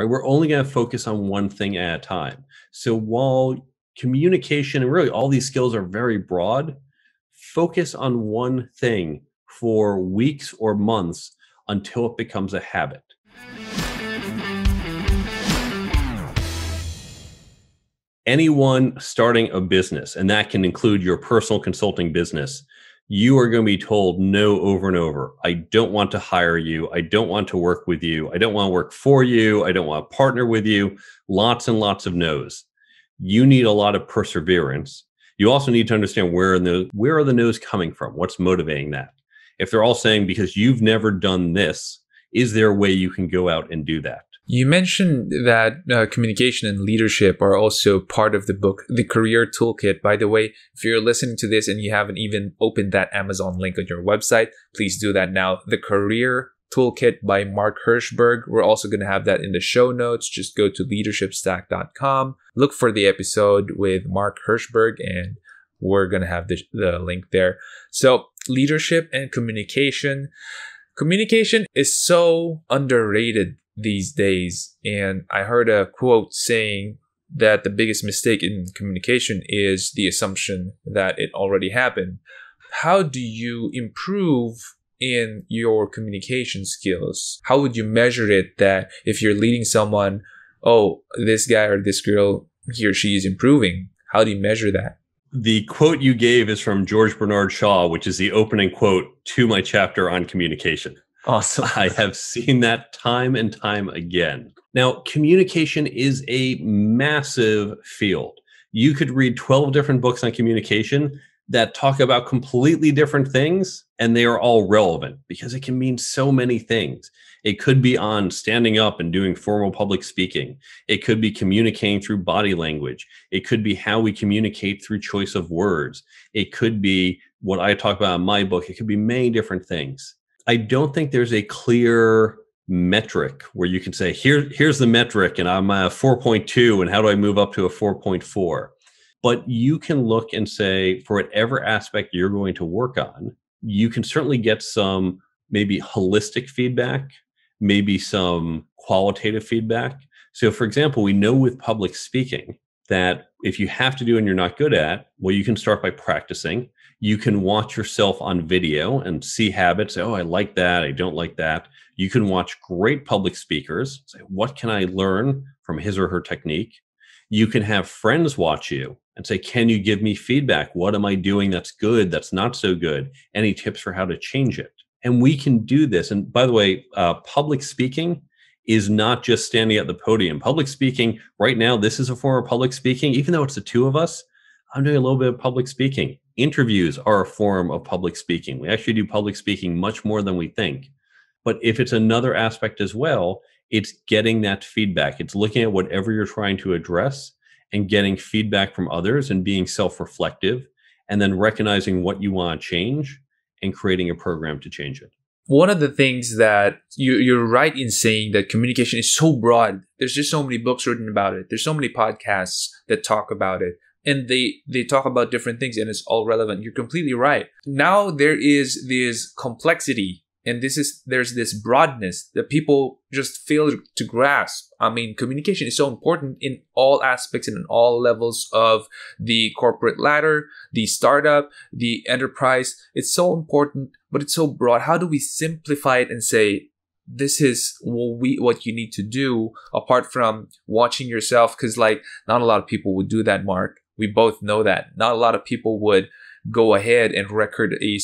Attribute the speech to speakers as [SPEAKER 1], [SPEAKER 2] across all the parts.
[SPEAKER 1] right? We're only going to focus on one thing at a time. So while communication and really all these skills are very broad, focus on one thing for weeks or months until it becomes a habit. Anyone starting a business, and that can include your personal consulting business, you are going to be told no over and over. I don't want to hire you. I don't want to work with you. I don't want to work for you. I don't want to partner with you. Lots and lots of no's. You need a lot of perseverance. You also need to understand where are the no's coming from? What's motivating that? If they're all saying, because you've never done this, is there a way you can go out and do that?
[SPEAKER 2] You mentioned that communication and leadership are also part of the book, The Career Toolkit. By the way, if you're listening to this and you haven't even opened that Amazon link on your website, please do that now. The Career Toolkit by Mark Herschberg. We're also going to have that in the show notes. Just go to leadershipstack.com. Look for the episode with Mark Herschberg, and we're going to have the link there. So leadership and communication. Communication is so underrated these days. And I heard a quote saying that the biggest mistake in communication is the assumption that it already happened. How do you improve in your communication skills? How would you measure it that if you're leading someone, oh, this guy or this girl, he or she is improving? How do you measure that?
[SPEAKER 1] The quote you gave is from George Bernard Shaw, which is the opening quote to my chapter on communication.
[SPEAKER 2] Awesome.
[SPEAKER 1] I have seen that time and time again. Now, communication is a massive field. You could read 12 different books on communication that talk about completely different things, and they are all relevant because it can mean so many things. It could be on standing up and doing formal public speaking. It could be communicating through body language. It could be how we communicate through choice of words. It could be what I talk about in my book. It could be many different things. I don't think there's a clear metric where you can say, here's the metric, and I'm a 4.2, and how do I move up to a 4.4? But you can look and say, for whatever aspect you're going to work on, you can certainly get some maybe holistic feedback, maybe some qualitative feedback. So for example, we know with public speaking that if you have to do and you're not good at, well, you can start by practicing. You can watch yourself on video and see habits. Say, oh, I like that. I don't like that. You can watch great public speakers. Say, what can I learn from his or her technique? You can have friends watch you and say, can you give me feedback? What am I doing that's good, that's not so good? Any tips for how to change it? And we can do this. And by the way, public speaking is not just standing at the podium. Public speaking, right now, this is a form of public speaking. Even though it's the two of us, I'm doing a little bit of public speaking. Interviews are a form of public speaking. We actually do public speaking much more than we think. But if it's another aspect as well, it's getting that feedback. It's looking at whatever you're trying to address and getting feedback from others and being self-reflective, and then recognizing what you want to change and creating a program to change it.
[SPEAKER 2] One of the things that you're right in saying that communication is so broad. There's just so many books written about it. There's so many podcasts that talk about it. And they talk about different things, and it's all relevant. You're completely right. Now there is this complexity, and there's this broadness that people just fail to grasp. I mean, communication is so important in all aspects and in all levels of the corporate ladder, the startup, the enterprise. It's so important, but it's so broad. How do we simplify it and say, this is what you need to do, apart from watching yourself? Because not a lot of people would do that, Mark. We both know that. Not a lot of people would go ahead and record a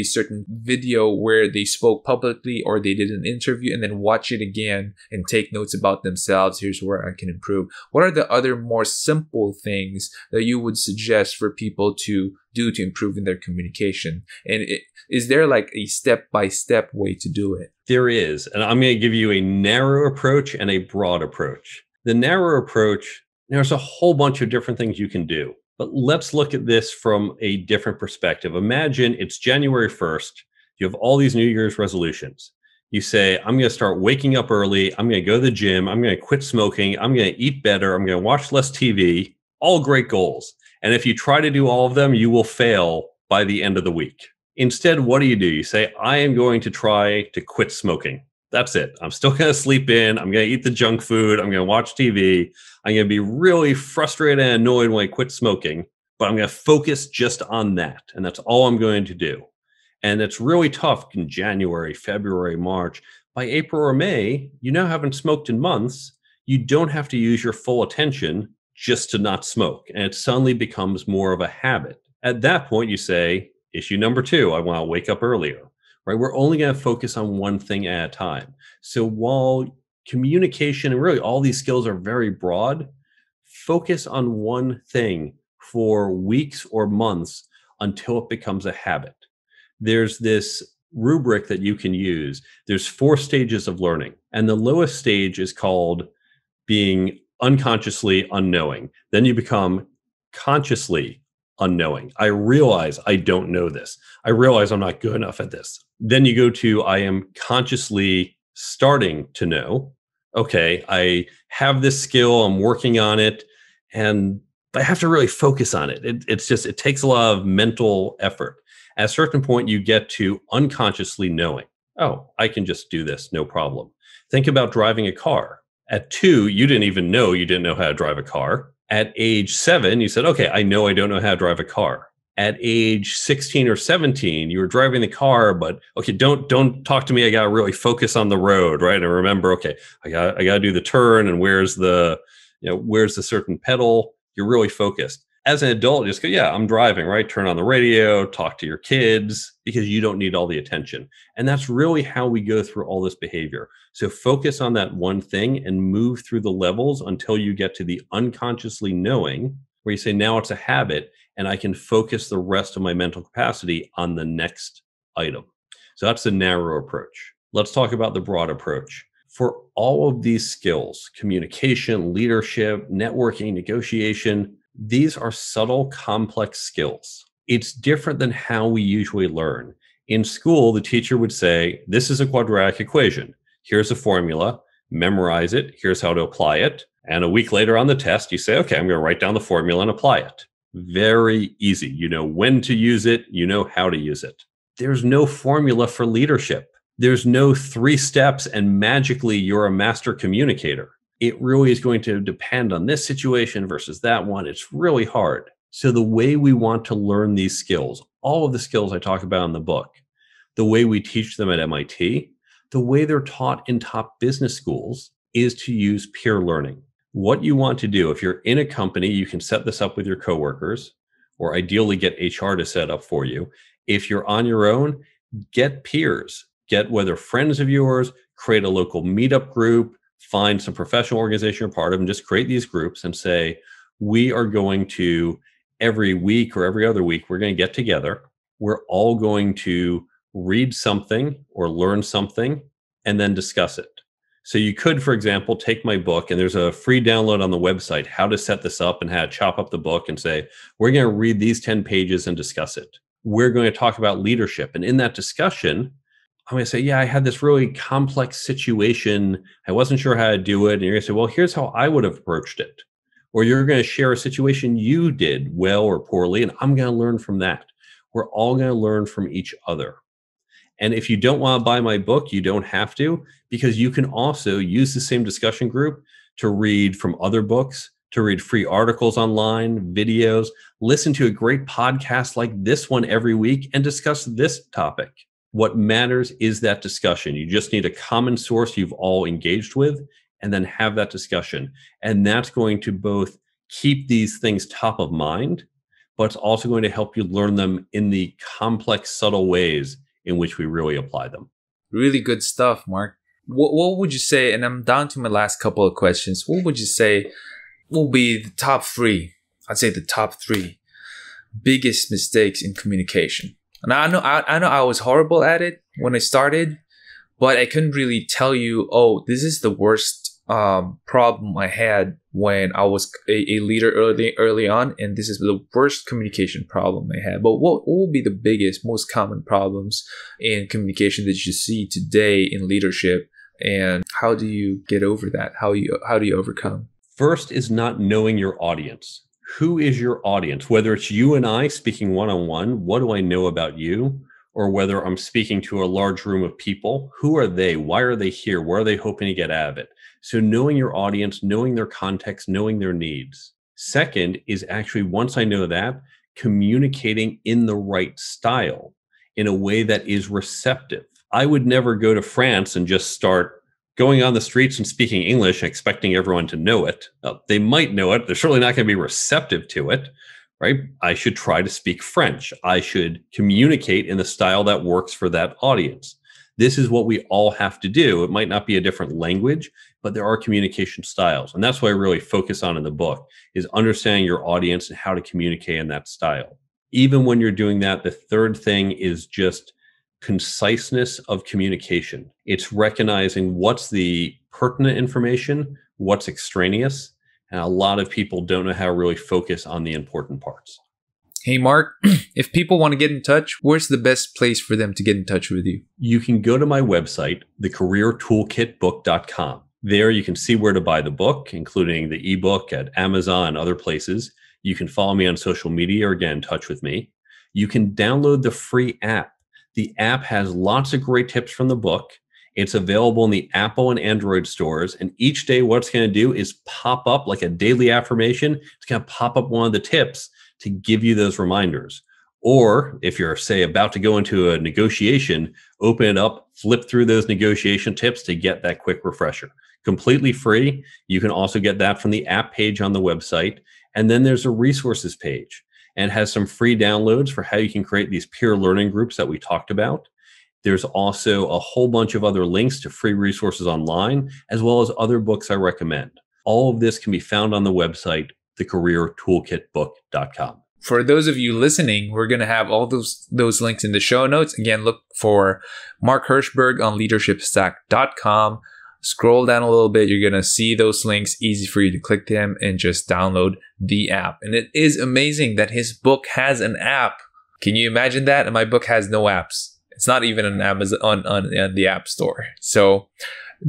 [SPEAKER 2] certain video where they spoke publicly or they did an interview and then watch it again and take notes about themselves. Here's where I can improve. What are the other more simple things that you would suggest for people to do to improve in their communication? And is there a step-by-step way to do it?
[SPEAKER 1] There is. And I'm going to give you a narrow approach and a broad approach. The narrow approach, there's a whole bunch of different things you can do. But let's look at this from a different perspective. Imagine it's January 1st. You have all these New Year's resolutions. You say, I'm going to start waking up early. I'm going to go to the gym. I'm going to quit smoking. I'm going to eat better. I'm going to watch less TV. All great goals. And if you try to do all of them, you will fail by the end of the week. Instead, what do? You say, I am going to try to quit smoking. That's it. I'm still going to sleep in. I'm going to eat the junk food. I'm going to watch TV. I'm going to be really frustrated and annoyed when I quit smoking, but I'm going to focus just on that. And that's all I'm going to do. And it's really tough in January, February, March. By April or May, you now haven't smoked in months. You don't have to use your full attention just to not smoke. And it suddenly becomes more of a habit. At that point, you say, issue number 2, I want to wake up earlier, right? We're only going to focus on one thing at a time. So while communication and really all these skills are very broad, focus on one thing for weeks or months until it becomes a habit. There's this rubric that you can use. There's 4 stages of learning, and the lowest stage is called being unconsciously unknowing. Then you become consciously unknowing. I realize I don't know this. I realize I'm not good enough at this. Then you go to I am consciously starting to know. Okay, I have this skill, I'm working on it, and I have to really focus on it. It takes a lot of mental effort. At a certain point, you get to unconsciously knowing, oh, I can just do this, no problem. Think about driving a car. At 2, you didn't even know you didn't know how to drive a car. At age 7, you said, okay, I know I don't know how to drive a car. At age 16 or 17, you were driving the car, but okay, don't talk to me. I got to really focus on the road, right? And remember, okay, I got to do the turn, and where's the certain pedal? You're really focused. As an adult, just go, yeah, I'm driving, right? Turn on the radio, talk to your kids, because you don't need all the attention. And that's really how we go through all this behavior. So focus on that one thing and move through the levels until you get to the unconsciously knowing, where you say, now it's a habit, and I can focus the rest of my mental capacity on the next item. So that's the narrow approach. Let's talk about the broad approach. For all of these skills, communication, leadership, networking, negotiation, these are subtle, complex skills. It's different than how we usually learn. In school, the teacher would say, this is a quadratic equation. Here's a formula. Memorize it. Here's how to apply it. And a week later on the test, you say, okay, I'm going to write down the formula and apply it. Very easy. You know when to use it. You know how to use it. There's no formula for leadership. There's no 3 steps and magically you're a master communicator. It really is going to depend on this situation versus that one. It's really hard. So the way we want to learn these skills, all of the skills I talk about in the book, the way we teach them at MIT, the way they're taught in top business schools is to use peer learning. What you want to do, if you're in a company, you can set this up with your coworkers, or ideally get HR to set up for you. If you're on your own, get peers. Get whether friends of yours, create a local meetup group, find some professional organization you're part of, and just create these groups and say, we are going to, every week or every other week, we're going to get together. We're all going to read something or learn something and then discuss it. So you could, for example, take my book, and there's a free download on the website, how to set this up and how to chop up the book, and say, we're going to read these 10 pages and discuss it. We're going to talk about leadership. And in that discussion, I'm going to say, yeah, I had this really complex situation. I wasn't sure how to do it. And you're going to say, well, here's how I would have approached it. Or you're going to share a situation you did well or poorly, and I'm going to learn from that. We're all going to learn from each other. And if you don't want to buy my book, you don't have to, because you can also use the same discussion group to read from other books, to read free articles online, videos, listen to a great podcast like this one every week, and discuss this topic. What matters is that discussion. You just need a common source you've all engaged with, and then have that discussion. And that's going to both keep these things top of mind, but it's also going to help you learn them in the complex, subtle ways in which we really apply them.
[SPEAKER 2] Really good stuff, Mark. What would you say, and I'm down to my last couple of questions, what would you say will be the top 3, I'd say the top 3 biggest mistakes in communication? And I know I was horrible at it when I started, but I couldn't really tell you, oh, this is the worst problem I had when I was a leader early on, and this is the worst communication problem I had. But what will be the biggest, most common problems in communication that you see today in leadership, and how do you get over that? How do you overcome?
[SPEAKER 1] First is not knowing your audience. Who is your audience? Whether it's you and I speaking one-on-one, what do I know about you? or whether I'm speaking to a large room of people. Who are they? Why are they here? What are they hoping to get out of it? So knowing your audience, knowing their context, knowing their needs. Second is actually, once I know that, communicating in the right style in a way that is receptive. I would never go to France and just start going on the streets and speaking English and expecting everyone to know it. They might know it. They're certainly not going to be receptive to it, right? I should try to speak French. I should communicate in the style that works for that audience. This is what we all have to do. It might not be a different language, but there are communication styles. And that's what I really focus on in the book, is understanding your audience and how to communicate in that style. Even when you're doing that, the third thing is just conciseness of communication. It's recognizing what's the pertinent information, what's extraneous, and a lot of people don't know how to really focus on the important parts.
[SPEAKER 2] Hey, Mark, if people want to get in touch, where's the best place for them to get in touch with you?
[SPEAKER 1] You can go to my website, TheCareerToolkitBook.com. There you can see where to buy the book, including the ebook at Amazon and other places. You can follow me on social media or get in touch with me. You can download the free app. The app has lots of great tips from the book. It's available in the Apple and Android stores. And each day, what it's going to do is pop up like a daily affirmation. It's going to pop up one of the tips to give you those reminders. Or if you're, say, about to go into a negotiation, open it up, flip through those negotiation tips to get that quick refresher. Completely free. You can also get that from the app page on the website. And then there's a resources page, and has some free downloads for how you can create these peer learning groups that we talked about. There's also a whole bunch of other links to free resources online, as well as other books I recommend. All of this can be found on the website, TheCareerToolkitBook.com.
[SPEAKER 2] For those of you listening, we're going to have all those links in the show notes. Again, look for Mark Herschberg on leadershipstack.com. Scroll down a little bit. You're going to see those links. Easy for you to click them and just download the app. And it is amazing that his book has an app. Can you imagine that? And my book has no apps. It's not even on Amazon on the App Store. So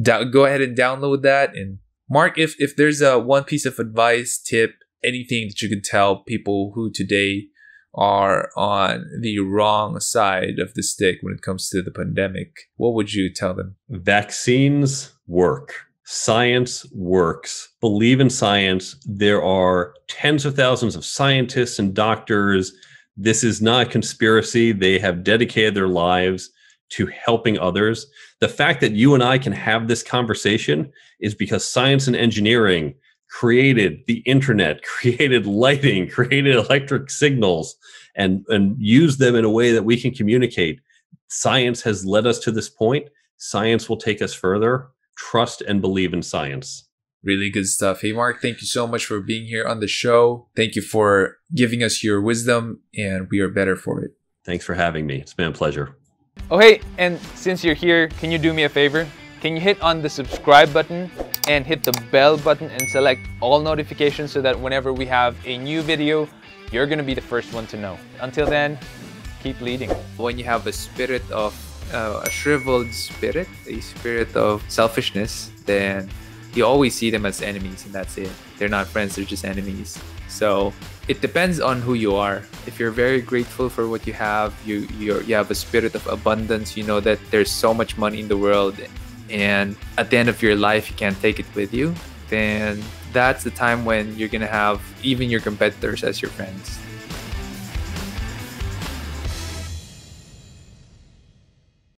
[SPEAKER 2] go ahead and download that. And Mark, if there's a one piece of advice, tip, anything that you could tell people who today are on the wrong side of the stick when it comes to the pandemic, what would you tell them?
[SPEAKER 1] Vaccines work. Science works. Believe in science. There are tens of thousands of scientists and doctors. This is not a conspiracy. They have dedicated their lives to helping others. The fact that you and I can have this conversation is because science and engineering created the internet, created lighting, created electric signals, and used them in a way that we can communicate. Science has led us to this point. Science will take us further. Trust and believe in science.
[SPEAKER 2] Really good stuff. Hey, Mark, thank you so much for being here on the show. Thank you for giving us your wisdom, and we are better for it.
[SPEAKER 1] Thanks for having me. It's been a pleasure.
[SPEAKER 3] Oh, hey, and since you're here, can you do me a favor? Can you hit on the subscribe button and hit the bell button and select all notifications so that whenever we have a new video, you're going to be the first one to know. Until then, keep leading.
[SPEAKER 2] When you have a spirit of a shriveled spirit, a spirit of selfishness, then you always see them as enemies, and that's it. They're not friends, they're just enemies. So it depends on who you are. If you're very grateful for what you have, you have a spirit of abundance, you know that there's so much money in the world, and at the end of your life you can't take it with you, then that's the time when you're gonna have even your competitors as your friends.